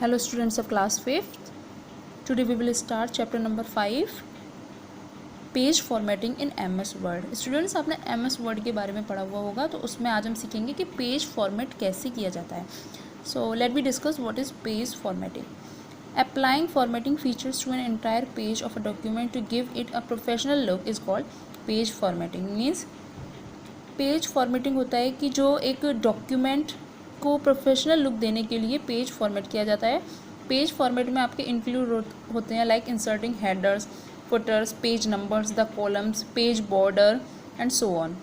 Hello students of class 5th. Today we will start chapter number 5 page formatting in MS word. Students आपने MS word के बारे में पढ़ा हुआ होगा, तो उसमें आज हम सीखेंगे कि पेज फॉर्मेट कैसे किया जाता है। So let be discuss what is page formatting. Applying formatting features to an entire page of a document to give it a professional look is called page formatting. Means page formatting होता है कि जो एक document को professional look देने के लिए page format किया जाता है। पेज फॉर्मेट में आपके इंक्लूड होते हैं like inserting headers, putters, page numbers, the columns, page border and so on,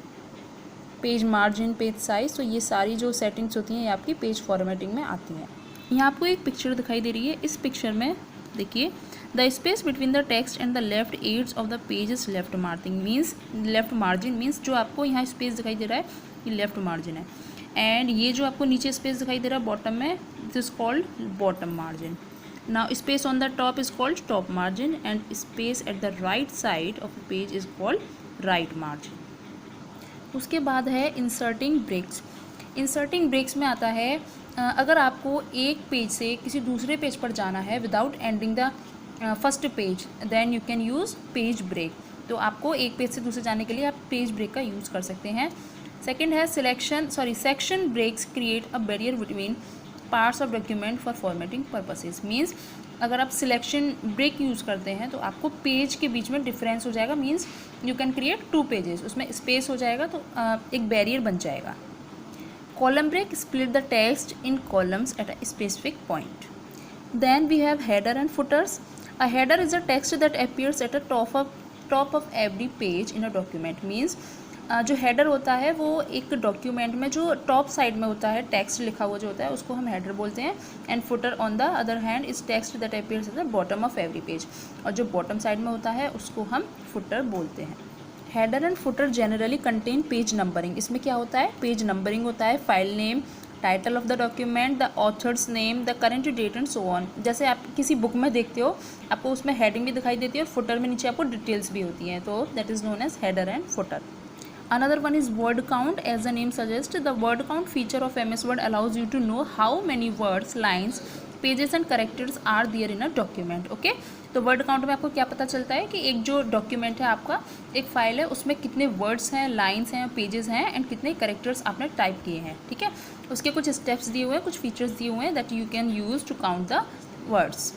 page margin, page size. तो ये सारी जो सेटिंग्स होती हैं ये आपकी पेज फॉर्मेटिंग में आती हैं। यहाँ आपको एक पिक्चर दिखाई दे रही है। इस पिक्चर में देखिए, the space between the text and the left edges of the page is left margin. Means left margin means जो आपको यहाँ स्पेस दिखाई दे रहा है ये लेफ्ट मार्जिन है, एंड ये जो आपको नीचे स्पेस दिखाई दे रहा है बॉटम में, this is called bottom margin. Now space on the top is called top margin and space at the right side of the page is called right margin. उसके बाद है इंसर्टिंग ब्रेक्स। इंसर्टिंग ब्रेक्स में आता है अगर आपको एक page से किसी दूसरे पेज पर जाना है without ending the first page, then you can use page break. तो आपको एक पेज से दूसरे जाने के लिए आप पेज ब्रेक का यूज़ कर सकते हैं। सेकेंड है section breaks create a barrier between parts of document for formatting purposes. Means अगर आप सिलेक्शन ब्रेक यूज़ करते हैं तो आपको पेज के बीच में डिफरेंस हो जाएगा। Means you can create 2 pages, उसमें स्पेस हो जाएगा तो एक बैरियर बन जाएगा। Column break split the text in columns at a specific point. Then we have header and footers. A header is a text that appears at a top of every page in a document. Means जो header होता है वो एक document में जो top side में होता है, टेक्स्ट लिखा हुआ जो होता है उसको हम हेडर बोलते हैं। And footer on the other hand is text that appears at the bottom of every page. और जो बॉटम साइड में होता है उसको हम फुटर बोलते हैं। Header and footer generally contain page numbering. इसमें क्या होता है, पेज नंबरिंग होता है, file name, title of the document, the author's name, the current date and so on. जैसे आप किसी बुक में देखते हो आपको उसमें हेडिंग भी दिखाई देती है और फुटर में नीचे आपको डिटेल्स भी होती हैं, तो that is known as header and footer. Another one is word count. As the name suggests, the word count feature of MS Word allows you to know how many words, lines, pages and characters are there in a document. Okay? तो word count में आपको क्या पता चलता है कि एक जो डॉक्यूमेंट है आपका, एक फाइल है, उसमें कितने वर्ड्स हैं, लाइन्स हैं, पेजेस हैं एंड कितने कैरेक्टर्स आपने टाइप किए हैं। ठीक है, उसके कुछ स्टेप्स दिए हुए हैं, कुछ फीचर्स दिए हुए हैं that you can use to count the words.